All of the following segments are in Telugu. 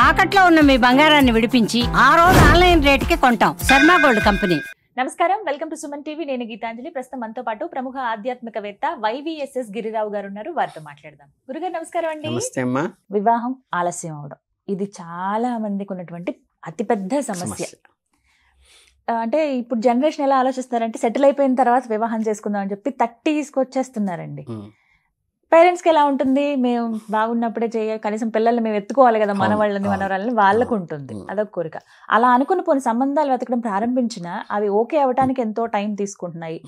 తాకట్లో ఉన్న మీ బంగారాన్ని విడిపించి ఆ రోజు ఆన్లైన్ రేటుకి కొంటాం. Sharma gold company. నమస్కారం, వెల్కమ్ టు సుమన్ టీవీ. నేను గీతాంజలి. ప్రస్తుతం మనతో పాటు ప్రముఖ ఆధ్యాత్మికవేత్త వైవిఎస్ఎస్ గిరిరావు గారు ఉన్నారు. వారితో మాట్లాడదాం. గురుగారు నమస్కారం అండి. నమస్తే అమ్మా. వివాహం ఆలస్యం అవడం ఇది చాలా మందికి ఉన్నటువంటి అతిపెద్ద సమస్య. అంటే ఇప్పుడు జనరేషన్ ఎలా ఆలోచిస్తారంటే సెటిల్ అయిపోయిన తర్వాత వివాహం చేసుకుందాం అని చెప్పి 30కి వచ్చేస్తున్నారండి. పేరెంట్స్కి ఎలా ఉంటుంది, మేము బాగున్నప్పుడే చేయాలి, కనీసం పిల్లల్ని మేము ఎత్తుకోవాలి కదా, మన వాళ్ళని మనవరాలని వాళ్ళకు ఉంటుంది, అదొక కోరిక. అలా అనుకుని కొన్ని సంబంధాలు వెతకడం ప్రారంభించినా అవి ఓకే అవడానికి ఎంతో టైం తీసుకుంటున్నాయి.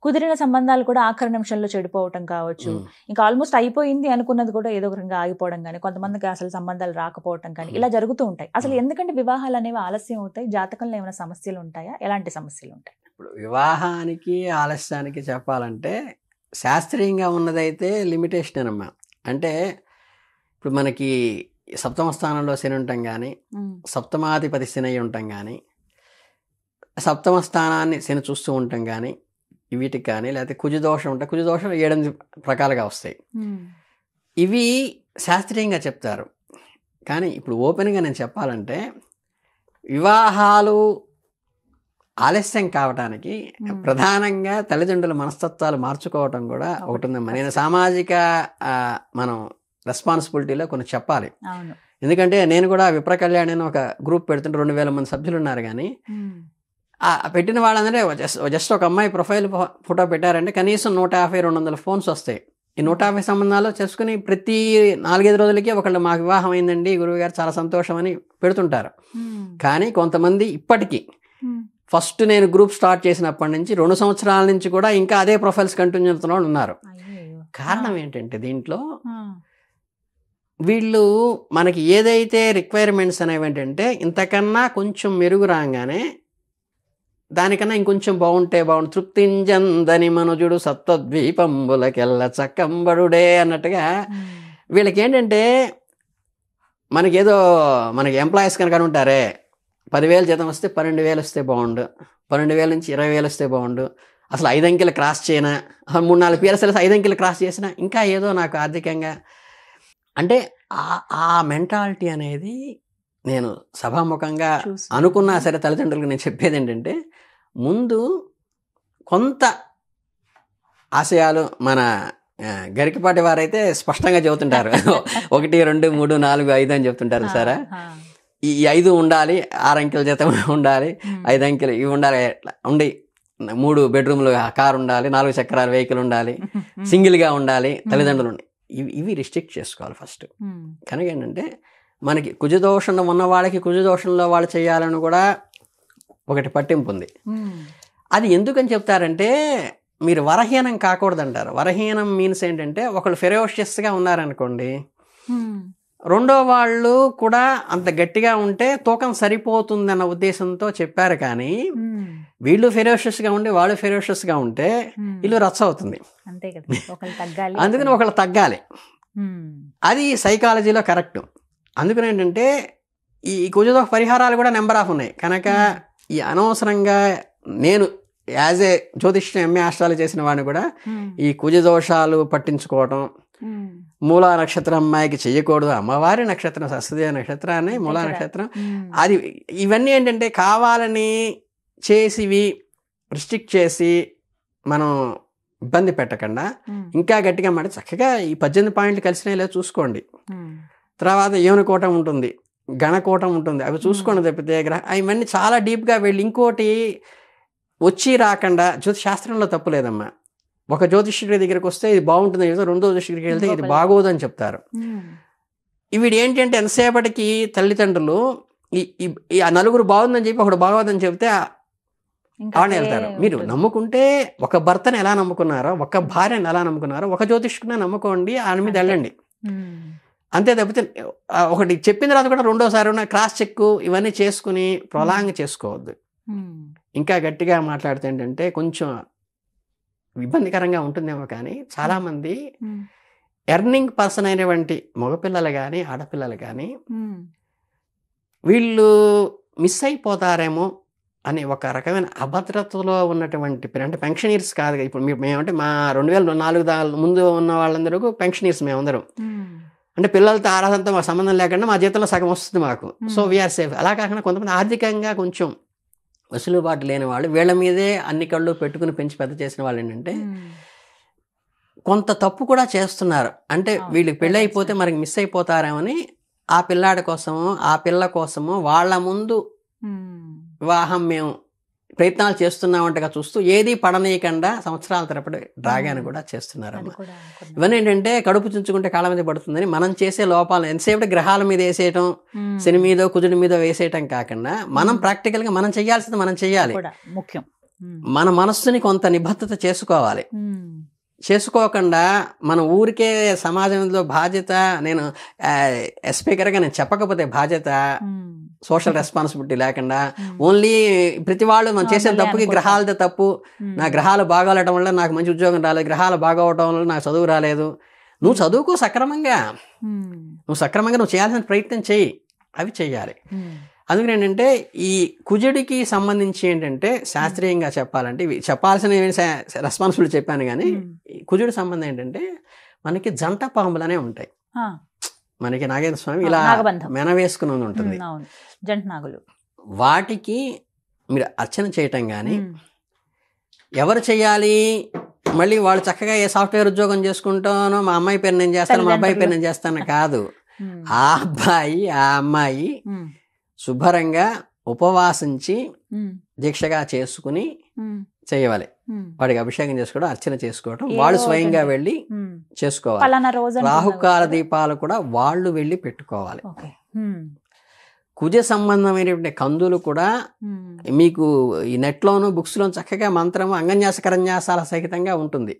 కుదిరిన సంబంధాలు కూడా ఆఖరి నిమిషంలో చెడిపోవటం కావచ్చు, ఇంకా ఆల్మోస్ట్ అయిపోయింది అనుకున్నది కూడా ఏదో ఒక రకంగా ఆగిపోవడం కానీ, కొంతమందికి అసలు సంబంధాలు రాకపోవటం కానీ ఇలా జరుగుతూ ఉంటాయి. అసలు ఎందుకంటే వివాహాలు అనేవి ఆలస్యం అవుతాయి? జాతకంలో ఏమైనా సమస్యలు ఉంటాయా? ఎలాంటి సమస్యలు ఉంటాయి? ఇప్పుడు వివాహానికి ఆలస్యానికి చెప్పాలంటే శాస్త్రీయంగా ఉన్నదైతే లిమిటేషన్ అమ్మా. అంటే ఇప్పుడు మనకి సప్తమ స్థానంలో శని ఉండటం కానీ, సప్తమాధిపతి శని అయి ఉండటం కానీ, సప్తమ స్థానాన్ని శని చూస్తూ ఉండటం కానీ, వీటికి కానీ, లేకపోతే కుజదోషం ఉంటే కుజదోషం 7-8 రకాలుగా వస్తాయి. ఇవి శాస్త్రీయంగా చెప్తారు. కానీ ఇప్పుడు ఓపెన్గా నేను చెప్పాలంటే వివాహాలు ఆలస్యం కావటానికి ప్రధానంగా తల్లిదండ్రుల మనస్తత్వాలు మార్చుకోవటం కూడా ఒకటి ఉందమ్మా. నేను సామాజిక మనం రెస్పాన్సిబిలిటీలో కొన్ని చెప్పాలి. ఎందుకంటే నేను కూడా విప్ర కళ్యాణ్ అని ఒక గ్రూప్ పెడుతుంటే 2000 మంది సభ్యులు ఉన్నారు. కానీ పెట్టిన వాళ్ళందరే జస్ట్ ఒక అమ్మాయి ప్రొఫైల్ ఫోటో పెట్టారంటే కనీసం 150-200 ఫోన్స్ వస్తాయి. ఈ 150 సంబంధాలు చేసుకుని ప్రతి 4-5 రోజులకి ఒకళ్ళు మాకు వివాహం అయిందండి గురువు గారు, చాలా సంతోషం అని పెడుతుంటారు. కానీ కొంతమంది ఇప్పటికీ ఫస్ట్ నేను గ్రూప్ స్టార్ట్ చేసినప్పటి నుంచి 2 సంవత్సరాల నుంచి కూడా ఇంకా అదే ప్రొఫైల్స్ కంటిన్యూ చేస్తున్న వాళ్ళు ఉన్నారు. కారణం ఏంటంటే దీంట్లో వీళ్ళు మనకి ఏదైతే రిక్వైర్మెంట్స్ అనేవి ఏంటంటే ఇంతకన్నా కొంచెం మెరుగు రాగానే దానికన్నా ఇంకొంచెం బాగుంటే బాగుండు, తృప్తింజందని మనుజుడు సత్వద్వీపంబులకెల్ల చక్కంబడుడే అన్నట్టుగా వీళ్ళకి ఏంటంటే మనకేదో మనకి ఎంప్లాయీస్ కనుక ఉంటారే 10,000 జీతం వస్తే 12,000 వస్తే బాగుండు, 12,000 నుంచి 20,000 వస్తే బాగుండు, అసలు 5 అంకెలు క్రాస్ చేయనా, 3-4 PSLs 5 అంకెలు క్రాస్ చేసినా ఇంకా ఏదో నాకు ఆర్థికంగా అంటే ఆ మెంటాలిటీ అనేది నేను సభాముఖంగా అనుకున్నా సరే తల్లిదండ్రులకు నేను చెప్పేది ఏంటంటే ముందు కొంత ఆశయాలు మన గరికపాటి వారైతే స్పష్టంగా చెబుతుంటారు 1, 2, 3, 4, 5 అని చెప్తుంటారు. సారా ఈ 5 ఉండాలి, 6 అంకెల జీతం ఉండాలి, 5 అంకెలు ఇవి ఉండాలి, ఉండి 3 బెడ్రూమ్లు కారు ఉండాలి, 4 చక్రాల వెహికల్ ఉండాలి, సింగిల్గా ఉండాలి, తల్లిదండ్రులు ఉండాలి. ఇవి రిస్ట్రిక్ట్ చేసుకోవాలి ఫస్ట్. కనుక ఏంటంటే మనకి కుజదోషం ఉన్న వాళ్ళకి కుజదోషంలో వాళ్ళు చేయాలని కూడా ఒకటి పట్టింపు ఉంది. అది ఎందుకని చెప్తారంటే మీరు వరహీనం కాకూడదంటారు. వరహీనం మీన్స్ ఏంటంటే ఒకళ్ళు ఫెరోషియస్గా ఉన్నారనుకోండి, రెండో వాళ్ళు కూడా అంత గట్టిగా ఉంటే తూకం సరిపోతుందన్న ఉద్దేశంతో చెప్పారు. కానీ వీళ్ళు ఫెరోషియస్గా ఉండి వాళ్ళు ఫెరోషియస్గా ఉంటే ఇల్లు రచ్చ అవుతుంది. అందుకని ఒకళ్ళు తగ్గాలి. అది సైకాలజీలో కరెక్ట్. అందుకని ఏంటంటే ఈ కుజదోష పరిహారాలు కూడా నెంబర్ ఆఫ్ ఉన్నాయి. కనుక ఈ అనవసరంగా నేను యాజ్ ఏ జ్యోతిష్యం MA ఆస్ట్రాలజీ చేసిన వాడిని కూడా ఈ కుజదోషాలు పట్టించుకోవటం, మూలా నక్షత్రం అమ్మాయికి చెయ్యకూడదు, అమ్మవారి నక్షత్రం సరస్వతి నక్షత్రాన్ని మూలా నక్షత్రం, అది ఇవన్నీ ఏంటంటే కావాలని చేసివి రిస్ట్రిక్ట్ చేసి మనం ఇబ్బంది పెట్టకుండా ఇంకా గట్టిగా మాట చక్కగా ఈ 18 పాయింట్లు కలిసినా ఇలా చూసుకోండి. తర్వాత యోనికోటం ఉంటుంది, గణకోటం ఉంటుంది, అవి చూసుకోండి తప్పితే ఇవన్నీ చాలా డీప్గా వెళ్ళి ఇంకోటి వచ్చి రాకుండా జ్యోతిశాస్త్రంలో తప్పు లేదమ్మా. ఒక జ్యోతిష్యుడి దగ్గరికి వస్తే ఇది బాగుంటుంది, రెండో జ్యోతిష్యుడికి వెళ్తే ఇది బాగోదు అని చెప్తారు. వీడు ఏంటంటే ఎంతసేపటికి తల్లిదండ్రులు ఈ 4 బాగుందని చెప్పి ఒకడు బాగోదని చెప్తే ఆడనే వెళ్తారు. మీరు నమ్ముకుంటే ఒక భర్తను ఎలా నమ్ముకున్నారో, ఒక భార్యను ఎలా నమ్ముకున్నారో, ఒక జ్యోతిష్కుడిని నమ్ముకోండి, ఆయన మీద వెళ్ళండి. అంతే తప్పితే ఒకటి చెప్పిన తర్వాత కూడా రెండోసారి ఉన్న క్రాస్ చెక్ ఇవన్నీ చేసుకుని ప్రొలాంగ్ చేసుకోవద్దు. ఇంకా గట్టిగా మాట్లాడితే ఏంటంటే కొంచెం ఇబ్బందికరంగా ఉంటుందేమో, కానీ చాలామంది ఎర్నింగ్ పర్సన్ అయినటువంటి మగపిల్లలు కానీ ఆడపిల్లలు కానీ వీళ్ళు మిస్ అయిపోతారేమో అని ఒక రకమైన అభద్రతలో ఉన్నటువంటి అంటే పెన్షనీర్స్ కాదు. ఇప్పుడు మేమంటే మా 2004 ముందు ఉన్న వాళ్ళందరూ పెన్షనీర్స్ మేమందరం. అంటే పిల్లలతో ఆరాధనతో మాకు సంబంధం లేకుండా మా జీతంలో సగం వస్తుంది మాకు. So we are safe. అలా కాకుండా కొంతమంది ఆర్థికంగా కొంచెం వెసులుబాటు లేని వాళ్ళు వీళ్ళ మీదే అన్ని కళ్ళు పెట్టుకుని పెంచి పెద్ద చేసిన వాళ్ళు ఏంటంటే కొంత తప్పు కూడా చేస్తున్నారు. అంటే వీళ్ళకి పెళ్ళి అయిపోతే మనకి మిస్ అయిపోతారేమని ఆ పిల్లాడి కోసము ఆ పిల్ల కోసము వాళ్ళ ముందు వివాహం మేము ప్రయత్నాలు చేస్తున్నామంటగా చూస్తూ ఏది పడనీయకుండా సంవత్సరాల తరపడి డ్రాగాన్ని కూడా చేస్తున్నారు. ఇవన్నీ ఏంటంటే కడుపు చుంచుకుంటే కాళ్ళ మీద పడుతుందని మనం చేసే లోపాలు ఎంతసేపు గ్రహాల మీద వేసేయటం, శని మీదో కుజుడి మీద వేసేయటం కాకుండా మనం ప్రాక్టికల్గా మనం చేయాల్సింది మనం చేయాలి. ముఖ్యం. మన మనస్సుని కొంత నిబద్ధత చేసుకోవాలి. చేసుకోకుండా మన ఊరికే సమాజంలో బాధ్యత, నేను స్పీకర్గా నేను చెప్పకపోతే బాధ్యత, సోషల్ రెస్పాన్సిబిలిటీ లేకుండా ఓన్లీ ప్రతి వాళ్ళు మనం చేసే తప్పుకి గ్రహాలదే తప్పు, నా గ్రహాలు బాగోవటం వల్ల నాకు మంచి ఉద్యోగం రాలేదు, గ్రహాలు బాగోవటం వల్ల నాకు చదువు రాలేదు. నువ్వు చదువుకో సక్రమంగా, నువ్వు చేయాల్సిన ప్రయత్నం చెయ్యి, అవి చెయ్యాలి. అందుకని ఏంటంటే ఈ కుజుడికి సంబంధించి ఏంటంటే శాస్త్రీయంగా చెప్పాలంటే ఇవి చెప్పాల్సిన రెస్పాన్సిబిలిటీ చెప్పాను, కానీ కుజుడి సంబంధం ఏంటంటే మనకి జంట పాములనే ఉంటాయి. మనకి నాగేంద్ర స్వామి ఇలా మెన వేసుకుని ఉంటుంది, జంట నాగులు. వాటికి మీరు అర్చన చేయటం కానీ ఎవరు చేయాలి? మళ్ళీ వాళ్ళు చక్కగా ఏ సాఫ్ట్వేర్ ఉద్యోగం చేసుకుంటానో మా అమ్మాయి పేరు నేను చేస్తాను, మా అబ్బాయి పేరు నేను చేస్తాను కాదు. ఆ అబ్బాయి ఆ అమ్మాయి శుభ్రంగా ఉపవాసించి దీక్షగా చేసుకుని చేయవాలి. వాడికి అభిషేకం చేసుకోవడం, అర్చన చేసుకోవడం వాళ్ళు స్వయంగా వెళ్ళి చేసుకోవాలి. రాహుకాల దీపాలు కూడా వాళ్ళు వెళ్ళి పెట్టుకోవాలి. కుజ సంబంధమైనటువంటి కందులు కూడా మీకు ఈ నెట్లోను బుక్స్లో చక్కగా మంత్రము అంగన్యాస కరన్యాసాల సహితంగా ఉంటుంది.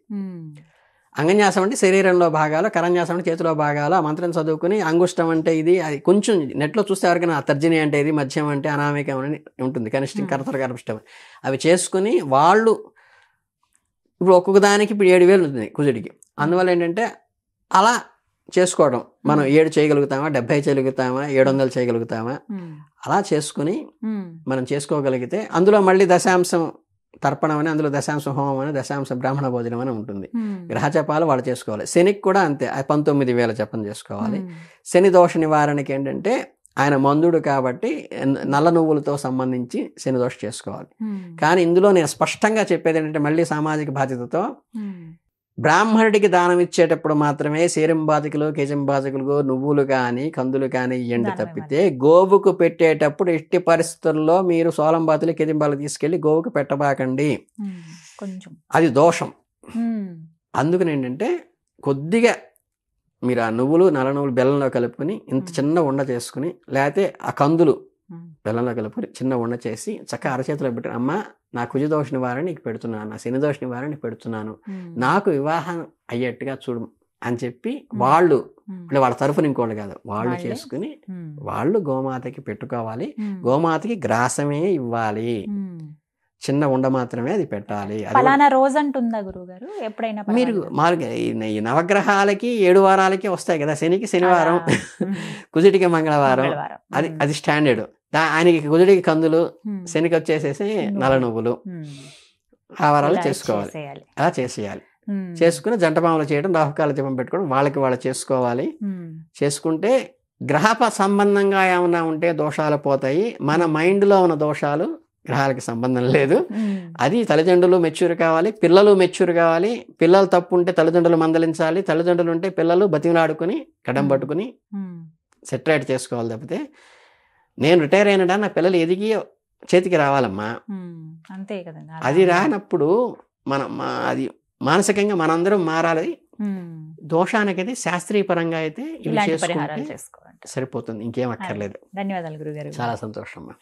అంగన్యాసం అంటే శరీరంలో భాగాలు, కరన్యాసం అంటే చేతిలో భాగాలు. ఆ మంత్రం చదువుకుని అంగుష్టం అంటే ఇది, అది కొంచెం నెట్లో చూస్తే ఎవరికైనా తర్జని అంటే ఇది, మధ్యం అంటే అనామికం అని ఉంటుంది, కనిష్టం కర్తర గర్భిష్టం, అవి చేసుకుని వాళ్ళు ఇప్పుడు ఒక్కొక్క దానికి ఇప్పుడు 7,000 ఉంటుంది కుజుడికి. అందువల్ల ఏంటంటే అలా చేసుకోవడం, మనం 7 చేయగలుగుతామా, 70 చేయగలుగుతామా, 700 చేయగలుగుతామా, అలా చేసుకుని మనం చేసుకోగలిగితే అందులో మళ్ళీ దశాంశం తర్పణం అని, అందులో దశాంశ హోమం అని, దశాంశ బ్రాహ్మణ భోజనం అని ఉంటుంది. గ్రహ జపాలు వాళ్ళు చేసుకోవాలి. శనికి కూడా అంతే, 19,000 జపం చేసుకోవాలి. శని దోష నివారణకి ఏంటంటే ఆయన మందుడు కాబట్టి నల్ల నువ్వులతో సంబంధించి శని దోష చేసుకోవాలి. కానీ ఇందులో నేను స్పష్టంగా చెప్పేది ఏంటంటే మళ్ళీ సామాజిక బాధ్యతతో బ్రాహ్మణుడికి దానం ఇచ్చేటప్పుడు మాత్రమే సేరింబాతికలు కేజంబాతికలు నువ్వులు కానీ కందులు కానీ ఇవ్వండి తప్పితే గోవుకు పెట్టేటప్పుడు ఎట్టి పరిస్థితుల్లో మీరు సోలంబాతులు కేజంబాలు తీసుకెళ్లి గోవుకు పెట్టబాకండి, అది దోషం. అందుకని ఏంటంటే కొద్దిగా మీరు ఆ నువ్వులు నల్ల నువ్వులు బెల్లంలో కలుపుకొని ఇంత చిన్న ఉండ చేసుకుని, లేకపోతే ఆ కందులు బెల్లంలో కలుపుకొని చిన్న ఉండ చేసి చక్కగా అరచేతిలో పెట్టి, అమ్మ నా కుజ దోష నివారణ నీకు పెడుతున్నాను, నా శని దోష నివారణ నీకు పెడుతున్నాను, నాకు వివాహం అయ్యేట్టుగా చూడు అని చెప్పి వాళ్ళు వాళ్ళ తరఫున ఇంకోళ్ళు కాదు వాళ్ళు చేసుకుని వాళ్ళు గోమాతకి పెట్టుకోవాలి. గోమాతకి గ్రాసమే ఇవ్వాలి, చిన్న ఉండ మాత్రమే అది పెట్టాలి. రోజు అంటుందా గురువుగారు? ఎప్పుడైనా మీరు మామూలుగా ఈ నవగ్రహాలకి 7 వారాలకి వస్తాయి కదా, శనికి శనివారం, కుజుడికి మంగళవారం, అది స్టాండర్డ్. ఆయనకి కుజుడికి కందులు, శనికి వచ్చేసేసి నల్ల నువ్వులు, ఆ వారాలు చేసుకోవాలి. అలా చేసేయాలి. చేసుకుని జంటమామలు చేయడం, రాహుకాల దీపం పెట్టుకోవడం వాళ్ళకి వాళ్ళు చేసుకోవాలి. చేసుకుంటే గ్రహ సంబంధంగా ఏమన్నా ఉంటే దోషాలు పోతాయి. మన మైండ్లో ఉన్న దోషాలు గ్రహాలకి సంబంధం లేదు. అది తల్లిదండ్రులు మెచ్యూర్ కావాలి, పిల్లలు మెచ్యూర్ కావాలి. పిల్లలు తప్పు ఉంటే తల్లిదండ్రులు మందలించాలి, తల్లిదండ్రులు ఉంటే పిల్లలు బతిమలాడుకుని గడం పట్టుకుని సెటరేట్ చేసుకోవాలి. తప్పితే నేను రిటైర్ అయినడా నా పిల్లలు ఎదిగి చేతికి రావాలమ్మా, అంతే కదండి. అది రానప్పుడు అది మానసికంగా మనందరం మారాలి. దోషానికి అయితే శాస్త్రీయ పరంగా అయితే ఇవి చేసుకుంటే సరిపోతుంది, ఇంకేం అక్కర్లేదు. ధన్యవాదాలు గురుగారు. చాలా సంతోషం అమ్మా.